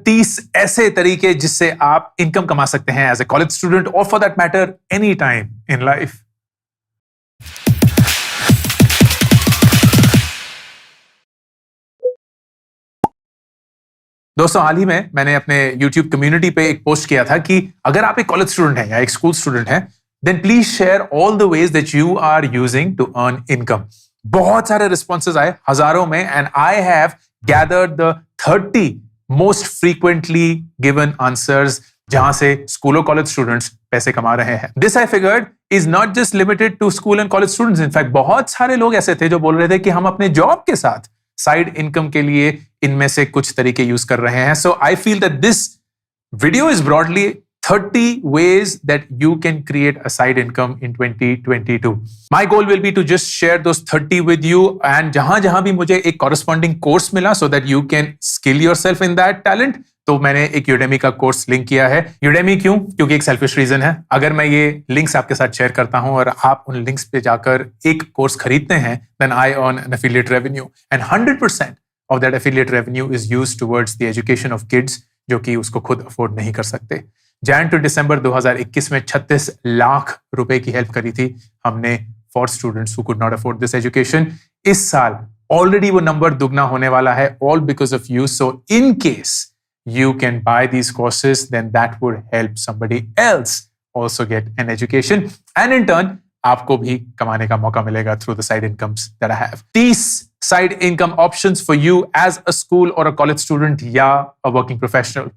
30 ऐसे तरीके जिससे आप इनकम कमा सकते हैं एज ए कॉलेज स्टूडेंट और for that matter any time in life. दोस्तों, हाल ही में मैंने अपने YouTube कम्युनिटी पे एक पोस्ट किया था कि अगर आप एक कॉलेज स्टूडेंट हैं या एक स्कूल स्टूडेंट हैं, then please share all the ways that you are using to earn income. बहुत सारे रिस्पॉन्सेज आए, हजारों में, and I have gathered the 30 most frequently given answers जहां से स्कूल और कॉलेज स्टूडेंट्स पैसे कमा रहे हैं। This I figured is not just limited to school and college students. In fact बहुत सारे लोग ऐसे थे जो बोल रहे थे कि हम अपने जॉब के साथ साइड इनकम के लिए इनमें से कुछ तरीके यूज कर रहे हैं। So I feel that this video is broadly 30 ways that you can create a side income in 2022. My goal will be to just share those 30 with you, and जहां भी मुझे एक corresponding course मिला so that you can skill yourself in that talent, तो मैंने एक Udemy का course link किया है। Udemy क्यों? क्योंकि एक सेल्फिश रीजन है। अगर मैं ये लिंक्स आपके साथ शेयर करता हूं और आप उन लिंक्स पे जाकर एक कोर्स खरीदते हैं, then I earn an affiliate revenue, and 100% of that affiliate revenue is used towards the education of kids जो कि उसको खुद अफोर्ड नहीं कर सकते। जैन टू दिसंबर 2021 में 36 लाख रुपए की हेल्प करी थी हमने for students who could not afford this education. इस साल ऑलरेडी वो नंबर दुगना होने वाला है, all because of you. So in case you can buy these courses, then that would help somebody else also get an education, and in turn आपको भी कमाने का मौका मिलेगा through the side incomes that I have. 30 side income options for you as a school or a college student या a working professional.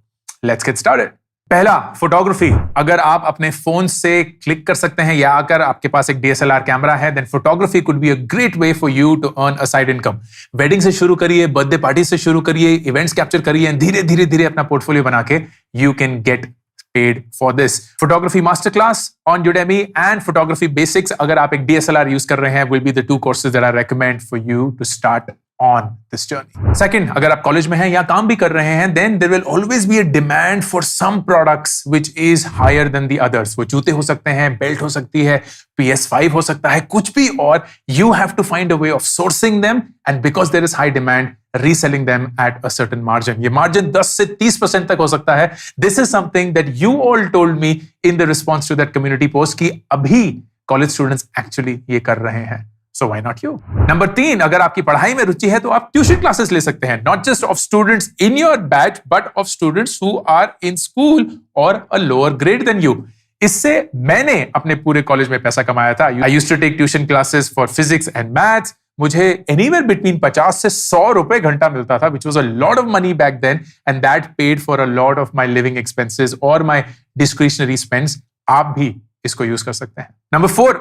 Let's get started. पहला, photography. अगर आप अपने फोन से क्लिक कर सकते हैं या अगर आपके पास एक DSLR कैमरा है, then photography could be a great way for you to earn a side income. Wedding से शुरू करिए, बर्थडे पार्टी से शुरू करिए, इवेंट्स कैप्चर करिए, धीरे धीरे धीरे अपना पोर्टफोलियो बना के you can get paid for this. Photography masterclass on Udemy and photography basics, अगर आप एक DSLR यूज कर रहे हैं, will be the two courses that I recommend for you to start on this journey. Second, अगर आप college में हैं या काम भी कर रहे हैं, then there will always be a demand for some products which is higher than the others. वो जूते हो सकते हैं, बेल्ट हो सकती है, PS5 हो सकता है, कुछ भी, और you have to find a way of sourcing them, and because there is high demand, reselling them at a certain margin. ये margin 10 से 30% तक हो सकता है. This is something that you all told me in the response to that community post कि अभी college students actually ये कर रहे हैं. So why not you? Number 3, अगर आपकी पढ़ाई में रुचि है तो आप ट्यूशन क्लासेस ले सकते हैं, not just of students in your batch, but of students who are in school or a lower grade than you. इससे मैंने अपने पूरे कॉलेज में पैसा कमाया था. I used to take tuition classes for physics and maths. मुझे anywhere between 50 से 100 रुपए घंटा मिलता था, which was a lot of money back then, and that paid for a lot of my living expenses or my discretionary spends. आप भी इसको use कर सकते हैं. Number 4,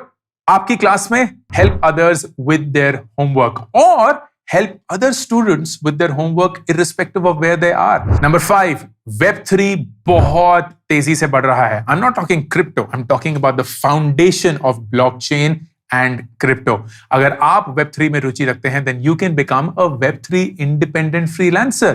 आपकी क्लास में help others with their homework or help other students with their homework irrespective of where they are. Number 5, Web3 बहुत तेजी से बढ़ रहा है. I'm not talking crypto. I'm talking about the foundation of blockchain and crypto. अगर आप Web3 में रुचि रखते हैं, then you can become a Web3 independent freelancer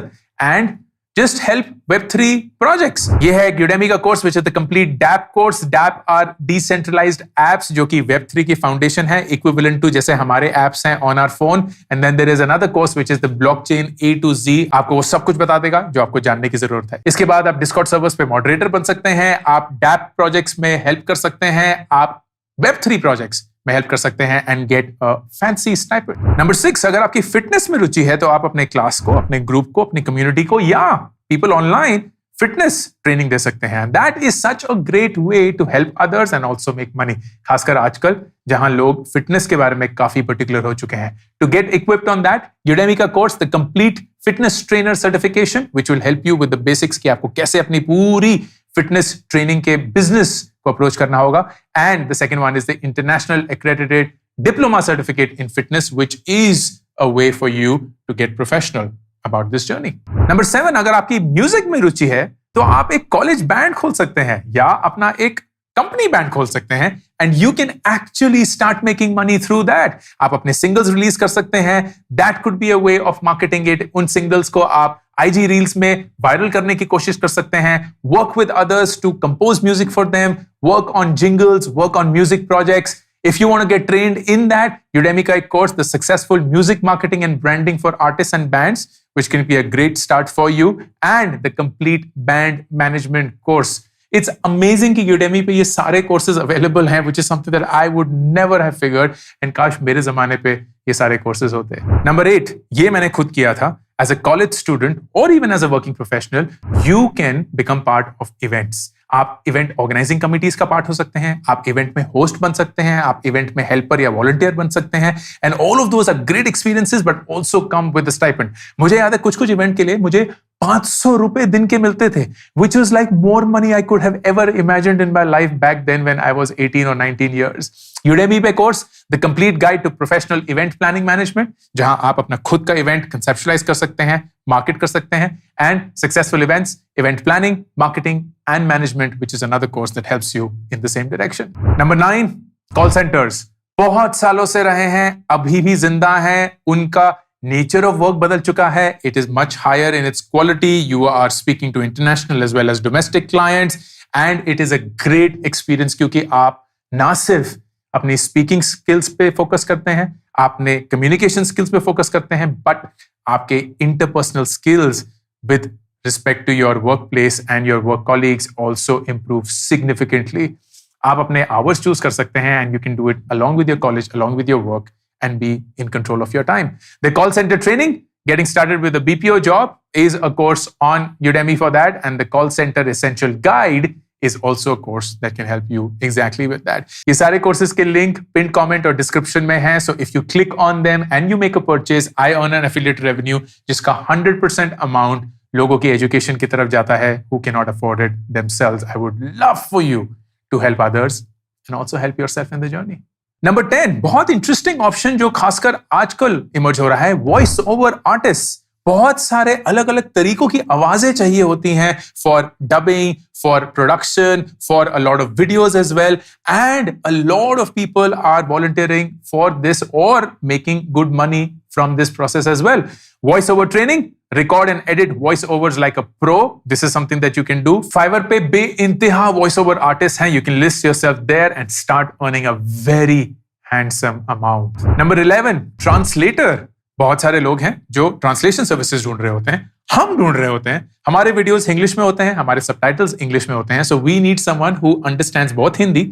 and just help Web3 projects. ये है Udemy का course which is the complete DApp course. DApp are decentralized apps जो कि Web3 की फाउंडेशन है, equivalent to जैसे हमारे apps हैं on our phone. And then there is another course which is the blockchain A to Z. आपको वो सब कुछ बता देगा जो आपको जानने की जरूरत है. इसके बाद आप Discord servers पे moderator बन सकते हैं, आप DApp projects में help कर सकते हैं, आप Web3 projects में हेल्प कर सकते हैं and get a fancy sniper. Number 6, अगर आपकी फिटनेस में रुचि है तो आप अपने क्लास को, अपने ग्रुप को, अपनी कम्युनिटी को या पीपल ऑनलाइन फिटनेस ट्रेनिंग दे सकते हैं. That is such a great way to help others and also make money, खासकर आजकल जहां लोग फिटनेस के बारे में काफी पर्टिकुलर हो चुके हैं. To get equipped on that, Udemy का course the complete fitness trainer certification which will help you with the basics कि आपको कैसे अपनी पूरी फिटनेस ट्रेनिंग के बिजनेस को अप्रोच करना होगा. And the second one is the international accredited diploma certificate in fitness which is a way for you to get professional about this journey. Number 7, अगर आपकी म्यूजिक में रुचि है तो आप एक कॉलेज बैंड खोल सकते हैं या अपना एक कंपनी बैंड खोल सकते हैं and you can actually start making money through that. आप अपने सिंगल्स रिलीज कर सकते हैं. That could be a way of marketing it. उन सिंगल्स को आप IG रील्स में वायरल करने की कोशिश कर सकते हैं. Work with others to compose music for them, work on jingles, work on music projects. If you want to get trained in that, Udemy का एक course, The Successful Music Marketing and Branding for Artists and Bands, which can be a great start for you, and the complete band management course. It's amazing कि Udemy पे ये सारे courses available हैं, which is something that I would never have figured, and काश मेरे ज़माने पे ये सारे courses होते. Number 8, ये मैंने खुद किया था. As a college student or even as a working professional, you can become part of events. आप इवेंट ऑर्गेनाइजिंग कमिटीज का पार्ट हो सकते हैं, आप इवेंट में होस्ट बन सकते हैं, आप इवेंट में हेल्पर या वॉलंटियर बन सकते हैं, and all of those are great experiences but also come with the stipend. मुझे याद है कुछ इवेंट के लिए मुझे 500 रुपए दिन के मिलते थे, which was like more money I could have ever imagined in my life back then when I was 18 or 19 years. Udemy पे course The Complete Guide to Professional Event Planning Management, जहां आप अपना खुद का इवेंट कंसेप्चुअलाइज कर सकते हैं, market कर सकते हैं, and Successful Events, Event Planning, Marketing and Management, which is another course that helps you in the same direction. Number 9, call centers. बहुत सालों से रहे हैं, अभी भी जिंदा हैं, उनका नेचर ऑफ वर्क बदल चुका है. It is much higher in its quality. You are speaking to international as well as domestic clients, and it is a great experience क्योंकि आप ना सिर्फ अपनी स्पीकिंग स्किल्स पे फोकस करते हैं, आपने कम्युनिकेशन स्किल्स पे फोकस करते हैं, बट आपके interpersonal skills with respect to your workplace and your work colleagues also improve significantly. आप अपने आवर्स चूज कर सकते हैं, and you can do it along with your college, along with your work, and be in control of your time. The call center training, getting started with a BPO job, is a course on Udemy for that, and the call center essential guide is also a course that can help you exactly with that. ये सारे courses के link pinned comment और description में हैं, so if you click on them and you make a purchase, I earn an affiliate revenue जिसका 100% amount लोगों की education की तरफ जाता है who cannot afford it themselves. I would love for you to help others and also help yourself in the journey. Number 10, बहुत interesting option जो खासकर आजकल इमर्ज हो रहा है, वॉइस ओवर आर्टिस्ट. बहुत सारे अलग अलग तरीकों की आवाजें चाहिए होती हैं for dubbing, for production, for a lot of videos as well, and a lot of people are volunteering for this और making good money from this process as well. Voice over training, record and edit voice overs like a pro. This is something that you can do. Fiverr पे बेइंतहा voice over artists हैं. You can list yourself there and start earning a very handsome amount. Number 11, translator. बहुत सारे लोग हैं जो translation services ढूंढ रहे होते हैं, हम ढूंढ रहे होते हैं. हमारे वीडियोस इंग्लिश में होते हैं, हमारे सबटाइटल्स इंग्लिश में होते हैं. So we need someone who understands both Hindi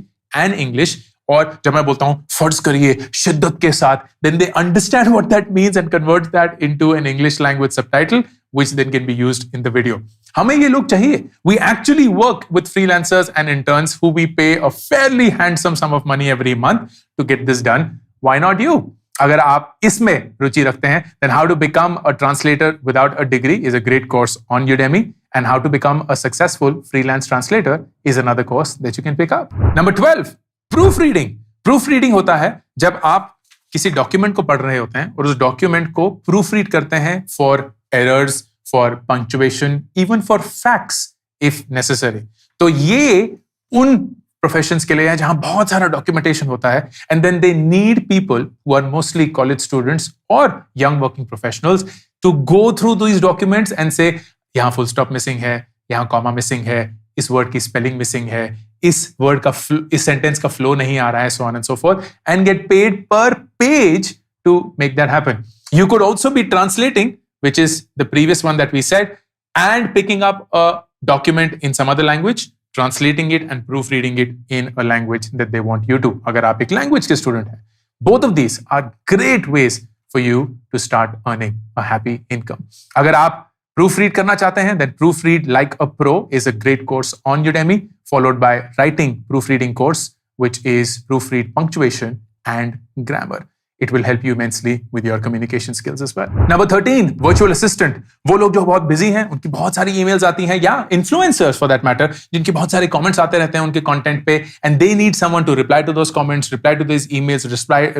and English. और जब मैं बोलता हूं फर्ज करिए शिद्दत के साथ, then they understand what that means and convert that into an English language subtitle, which then can be used in the video. हमें ये लोग चाहिए. We actually work with freelancers and interns who we pay a fairly handsome sum of money every month to get this done. Why not you? अगर आप इसमें रुचि रखते हैं, then how to become a translator without a degree is a great course on Udemy, and how to become a successful freelance translator is another course that you can pick up. Number 12, proof reading. Proof reading होता है जब आप किसी document को पढ़ रहे होते हैं और उस डॉक्यूमेंट को प्रूफ रीड करते हैं for errors, for punctuation, even for facts if necessary. तो ये उन प्रोफेशंस के लिए है जहां बहुत सारा डॉक्यूमेंटेशन होता है, and then they need people who are mostly college students और young working professionals to go through these documents and say यहां फुल स्टॉप मिसिंग है, यहां कॉमा मिसिंग है, इस वर्ड की स्पेलिंग मिसिंग है, इस वर्ड का इस सेंटेंस का फ्लो नहीं आ रहा है, so on and so forth, and get paid per page to make that happen. You could also be translating, which is the previous one that we said, and picking up a document in some other language, translating it and proofreading it in a language that they want you to. अगर आप एक language के student हैं, both of these are great ways for you to start earning a happy income. अगर आप proofread करना चाहते हैं, then Proofread Like a Pro is a great course on Udemy, followed by writing proofreading course, which is proofread punctuation and grammar. It will help you immensely with your communication skills as well. Number 13, virtual assistant. वो लोग जो बहुत busy हैं, उनकी बहुत सारी emails आती हैं, या influencers for that matter, जिनके बहुत सारे comments आते रहते हैं उनके content पे, and they need someone to reply to those comments, reply to these emails,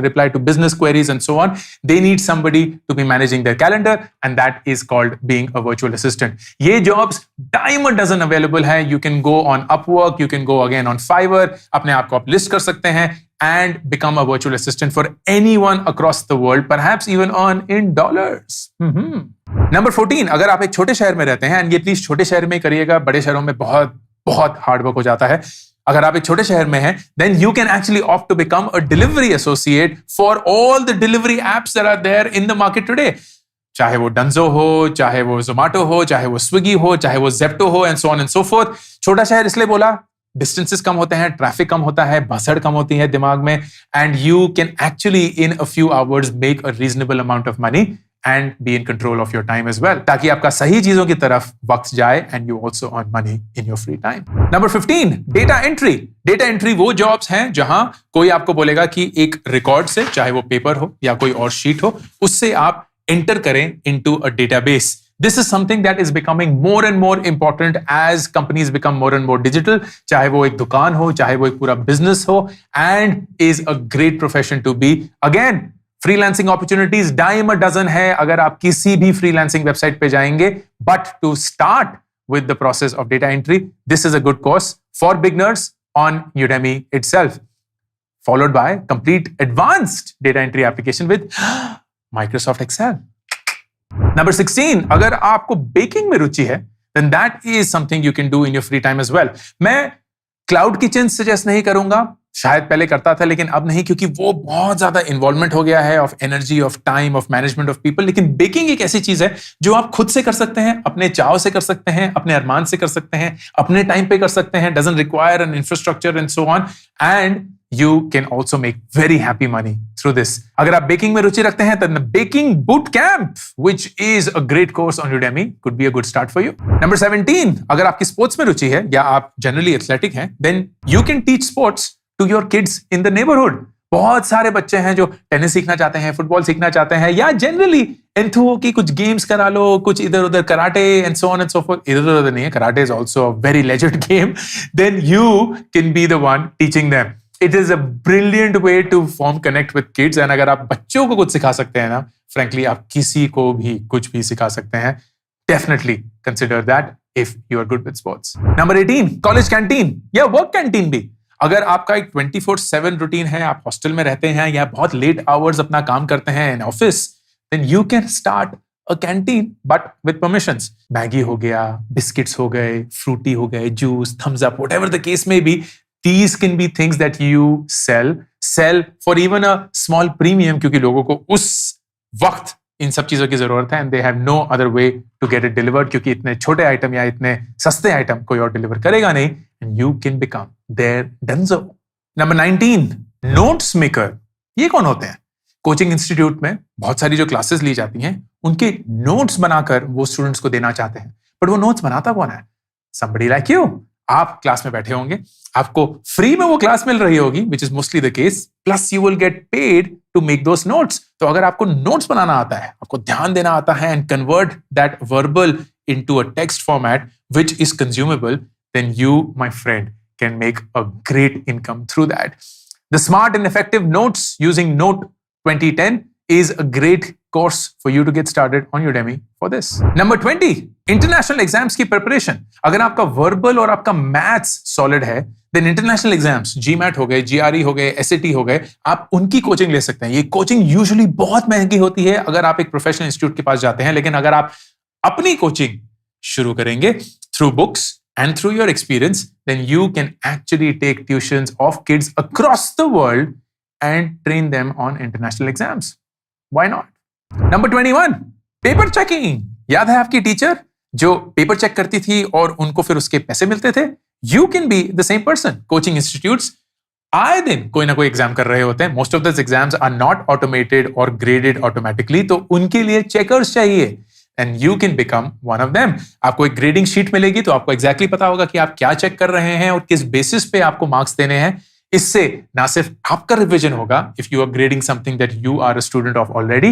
reply to business queries and so on. They need somebody to be managing their calendar, and that is called being a virtual assistant. ये jobs dime a dozen available है. You can go on Upwork, you can go again on Fiverr, अपने आप को आप list कर सकते हैं and become a virtual assistant for anyone across the world, perhaps even earn in dollars. Number 14, अगर आप एक छोटे शहर में रहते हैं, and ये प्लीज छोटे शहर में करिएगा, बड़े शहरों में बहुत बहुत हार्ड वर्क हो जाता है. अगर आप एक छोटे शहर में हैं, then you can actually opt to become a delivery associate for all the delivery apps that are there in the market today. चाहे वो डंजो हो, चाहे वो जोमेटो हो, चाहे वो स्विगी हो, चाहे वो जेप्टो हो, and so on and so fourth. छोटा शहर इसलिए बोला, डिस्टेंसेस कम होते हैं, ट्रैफिक कम होता है, भसड़ कम होती है दिमाग में, and you can actually in a few hours make a reasonable amount of money and be in control of your time as well, ताकि आपका सही चीजों की तरफ वक्त जाए and you also earn money in your free time. Number 15, data entry. Data entry वो jobs हैं जहां कोई आपको बोलेगा कि एक रिकॉर्ड से, चाहे वो पेपर हो या कोई और शीट हो, उससे आप एंटर करें into a database. This is something that is becoming more and more important as companies become more and more digital. चाहे वो एक दुकान हो, चाहे वो एक पूरा business हो, and is a great profession to be. Again, freelancing opportunities dime a dozen है अगर आप किसी भी फ्रीलांसिंग वेबसाइट पे जाएंगे, but to start with the process of data entry, this is a good course for beginners on Udemy itself, followed by complete advanced data entry application with Microsoft Excel. Number 16, अगर आपको baking में रुचि है, then that is something you can do in your free time as well. मैं cloud kitchen suggest नहीं करूंगा, शायद पहले करता था लेकिन अब नहीं, क्योंकि वो बहुत ज्यादा इन्वॉल्वमेंट हो गया है of energy, of time, of management of people. लेकिन बेकिंग एक ऐसी चीज है जो आप खुद से कर सकते हैं, अपने चाव से कर सकते हैं, अपने अरमान से कर सकते हैं, अपने टाइम पे कर सकते हैं, doesn't require an infrastructure and so on, and you can also make very happy money through this. अगर आप बेकिंग में रुचि रखते हैं, then the baking boot camp, which is a great course on Udemy, could be a good start for you. Number 17, अगर आपकी sports में रुचि है या आप जनरली एथलेटिक हैं, then you can teach sports to your kids in the neighborhood. बहुत सारे बच्चे हैं जो टेनिस सीखना चाहते हैं, फुटबॉल सीखना चाहते हैं, या जनरली एंथु हो कि कुछ गेम्स करा लो, कुछ इधर उधर, karate and so on and so fourth. इधर उधर नहीं है, karate is also a very legend game, then you can be the one teaching them. It is a brilliant way to form connect with kids, and अगर आप बच्चों को कुछ सिखा सकते हैं ना, frankly आप किसी को भी कुछ भी सिखा सकते हैं. Definitely consider that if you are good with sports. Number 18, college canteen या work canteen भी. अगर आपका एक 24/7 रूटीन है, आप हॉस्टल में रहते हैं या बहुत लेट आवर्स अपना काम करते हैं in office, then you can start a canteen but with permissions. Maggi हो गया, बिस्किट्स हो गए, फ्रूटी हो गए, juice, Thums Up, whatever the case may be. These can be things that you sell for even a small premium, क्योंकि लोगों को उस वक्त इन सब चीजों की जरूरत है, and they have no other way to get it delivered, क्योंकि इतने छोटे आइटम या इतने सस्ते आइटम कोई और डिलीवर करेगा नहीं, and you can become their dunzo. Number 19, notes maker. ये कौन होते हैं? कोचिंग इंस्टीट्यूट में बहुत सारी जो क्लासेस ली जाती हैं, उनके नोट्स बनाकर वो स्टूडेंट्स को देना चाहते हैं, बट वो नोट्स बनाता कौन है? Somebody like you. आप क्लास में बैठे होंगे, आपको फ्री में वो क्लास मिल रही होगी, which is mostly the case, plus you will get paid to make those notes. तो अगर आपको नोट्स बनाना आता है, आपको ध्यान देना आता है and convert that verbal into a text format which is consumable, then you, my friend, can make a great income through that. The smart and effective notes using Note 2010 is a great course for you to get started on Udemy for this. Number 20, international exams की preparation. अगर आपका verbal और आपका maths solid है, then international exams, GMAT हो गए, GRE हो गए, SAT हो गए, आप उनकी कोचिंग ले सकते हैं. ये कोचिंग यूजुअली बहुत महंगी होती है अगर आप एक प्रोफेशनल इंस्टीट्यूट के पास जाते हैं, लेकिन अगर आप अपनी कोचिंग शुरू करेंगे through books and through your experience, then you can actually take tuitions of kids across the world and train them on international exams. Why not? Number 21, paper checking. याद है आपकी टीचर जो पेपर चेक करती थी और उनको फिर उसके पैसे मिलते थे? You can be the same person. Coaching institutes आए दिन कोई ना कोई एग्जाम कर रहे होते हैं. Most of those exams are not automated or graded automatically, तो उनके लिए चेकर्स चाहिए. And you can become one of them. आपको एक ग्रेडिंग शीट मिलेगी तो आपको एग्जैक्टली पता होगा कि आप क्या चेक कर रहे हैं और किस बेसिस पे आपको मार्क्स देने हैं. इससे ना सिर्फ आपका रिवीजन होगा, if you are grading something that you are a student of already,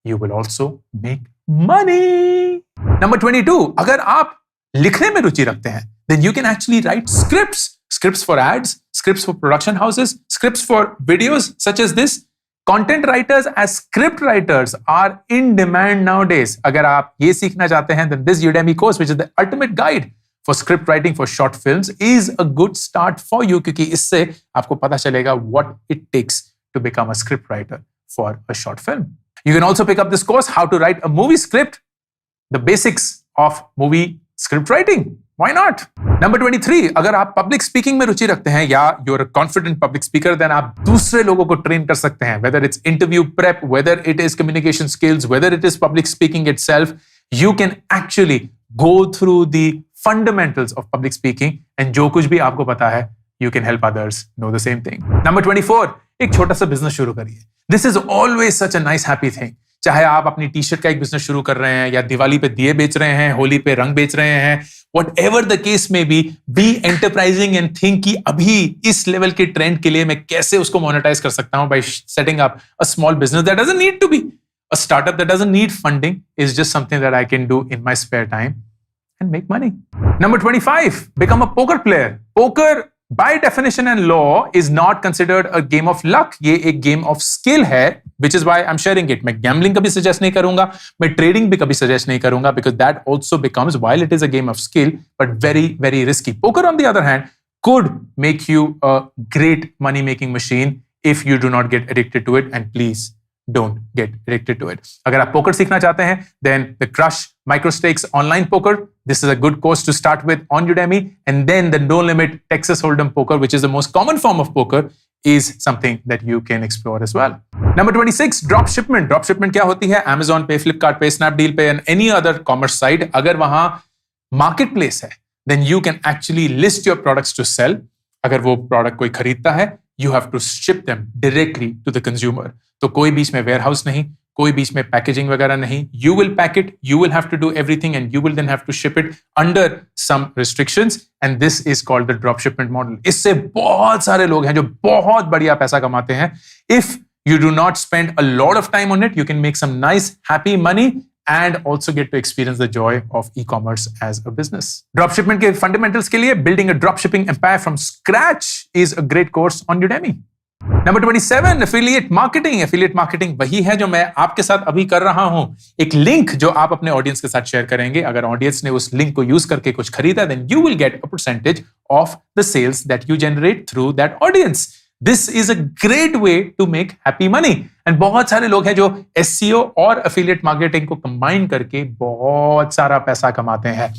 you will also make money. Number 22, अगर आप लिखने में रुचि रखते हैं, then you can actually write scripts for ads, scripts for production houses, scripts for videos such as this. Content writers as script writers are in demand nowadays. अगर आप ये सीखना चाहते हैं, then this Udemy course, which is the ultimate guide for script writing for short films, is a good start for you, क्योंकि इससे आपको पता चलेगा what it takes to become a script writer for a short film. You can also pick up this course, how to write a movie script, the basics of movie script writing. Why not? Number 23, अगर आप public speaking में रुचि रखते हैं या you're a confident public speaker, then आप दूसरे लोगों को ट्रेन कर सकते हैं. Whether it's interview prep, whether it is communication skills, whether it is public speaking itself, you can actually go through the fundamentals of public speaking and जो कुछ भी आपको पता है, you can help others know the same thing. Number 24, एक छोटा सा business शुरू करिए. This is always such a nice happy thing. चाहे आप अपनी टी शर्ट का एक बिजनेस शुरू कर रहे हैं या दिवाली पे दिए बेच रहे हैं, होली पे रंग बेच रहे हैं, whatever the case may be enterprising and think कि अभी इस लेवल के ट्रेंड के लिए मैं कैसे उसको मोनेटाइज कर सकता हूं by setting up a small business that doesn't need to be a startup, that doesn't need funding, is just something that I can do in my spare time and make money. Number 25, become a poker player. Poker by definition and law is not considered a game of luck. ये एक game of skill है, which is why I'm sharing it. मैं gambling कभी suggest नहीं करूंगा, मैं trading भी कभी suggest नहीं करूंगा, because that also becomes, while it is a game of skill, but very, very risky. Poker, on the other hand, could make you a great money-making machine if you do not get addicted to it, and please don't get addicted to it. अगर आप poker सीखना चाहते हैं, then the Crush MicroStakes online poker, this is a good course to start with on Udemy, and then the No Limit Texas Hold'em poker, which is the most common form of poker, is something that you can explore as well. Number 26, drop shipment. Drop shipment क्या होती है? Amazon पे, Flipkart पे, Snapdeal पे, and any other commerce site. अगर वहां marketplace है, then you can actually list your products to sell. अगर वो product कोई खरीदता है, you have to ship them directly to the consumer. तो कोई बीच में warehouse नहीं, कोई बीच में पैकेजिंग वगैरह नहीं. You will pack it, you will have to do everything, and you will then have to ship it under some restrictions, and this is called the drop shipment model. इससे बहुत सारे लोग हैं जो बहुत बढ़िया पैसा कमाते हैं. If you do not spend a lot of time on it, you can make some nice, happy money and also get to experience the joy of e-commerce as a business. Dropshipment के fundamentals के लिए building a dropshipping empire from scratch is a great course on Udemy. Number 27, affiliate marketing. Affiliate marketing वही है जो मैं आपके साथ अभी कर रहा हूं. एक लिंक जो आप अपने ऑडियंस के साथ शेयर करेंगे, अगर ऑडियंस ने उस लिंक को यूज करके कुछ खरीदा, then you will get a percentage of the sales that you generate through that audience. This is a great way to make happy money. And बहुत सारे लोग हैं जो SEO और affiliate marketing को combine करके बहुत सारा पैसा कमाते हैं.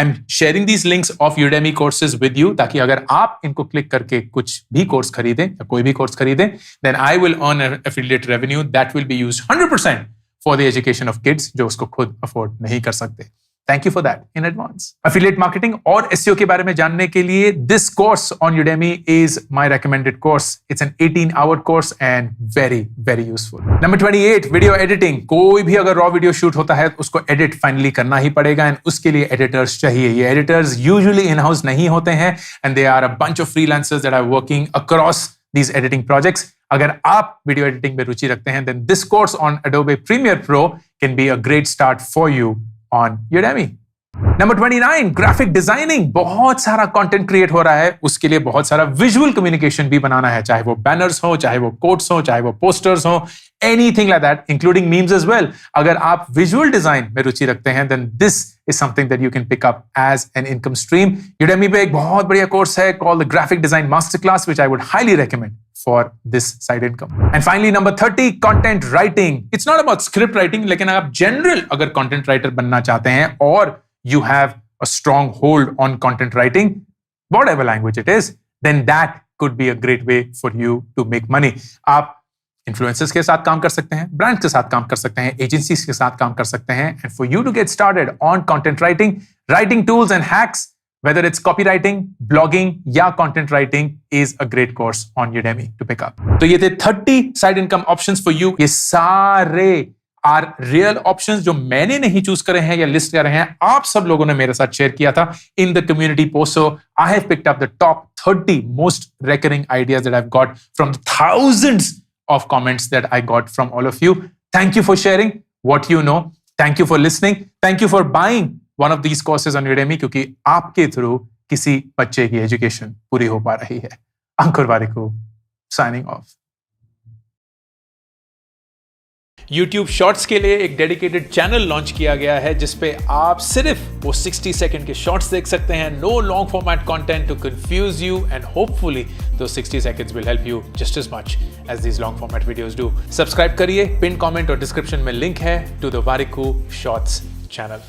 I'm sharing these links of Udemy courses with you, ताकि अगर आप इनको क्लिक करके कुछ भी कोर्स खरीदें या कोई भी कोर्स खरीदें, then I will earn an affiliate revenue that will be used 100% for the education of kids जो उसको खुद afford नहीं कर सकते. Thank you for that in advance. Affiliate marketing और SEO के बारे में जानने के लिए this course on Udemy is my recommended course. It's an 18-hour course and very, very useful. Number 28, video editing. कोई भी अगर raw video shoot होता है, उसको edit finally करना ही पड़ेगा, and उसके लिए editors चाहिए. ये editors usually in-house नहीं होते हैं, and they are a bunch of freelancers that are working across these editing projects. अगर आप video editing में रुचि रखते हैं, then this course on Adobe Premiere Pro can be a great start for you on Udemy. Number 29, graphic designing. बहुत सारा content create हो रहा है, उसके लिए बहुत सारा visual communication भी बनाना है, चाहे वो banners हो, चाहे वो quotes हो, चाहे वो posters हो, anything like that, including memes as well. अगर आप visual design में रुचि रखते हैं, then this is something that you can pick up as an income stream. Udemy पे एक बहुत बढ़िया course है called the Graphic Design Masterclass, which I would highly recommend for this side income. And finally, number 30, content writing. It's not about script writing, लेकिन आप general अगर content writer बनना चाहते हैं और you have a strong hold on content writing, whatever language it is, then that could be a great way for you to make money. आप influencers के साथ काम कर सकते हैं, brands के साथ काम कर सकते हैं, agencies के साथ काम कर सकते हैं. And for you to get started on content writing, writing tools and hacks, whether it's copywriting, blogging या content writing, is a great course on Udemy to pick up. तो ये थे 30 side income options for you. ये सारे are real options जो मैंने नहीं choose करे हैं या लिस्ट करे हैं, आप सब लोगों ने मेरे साथ शेयर किया था in the community post. So I have picked up the top 30 most recurring ideas that I've got from the thousands of comments that I got from all of you. Thank you for sharing what you know. Thank you for listening. Thank you for buying one of these courses on Udemy, क्योंकि आपके through किसी बच्चे की education पूरी हो पा रही है. अंकुर Warikoo signing off. YouTube Shorts के लिए एक डेडिकेटेड चैनल लॉन्च किया गया है जिसपे आप सिर्फ वो 60 सेकंड के शॉर्ट्स देख सकते हैं. No long format content to confuse you, and hopefully those 60 seconds will help you just as much as these long format videos do. Subscribe करिए, पिन कमेंट और डिस्क्रिप्शन में लिंक है to the Variku Shorts channel.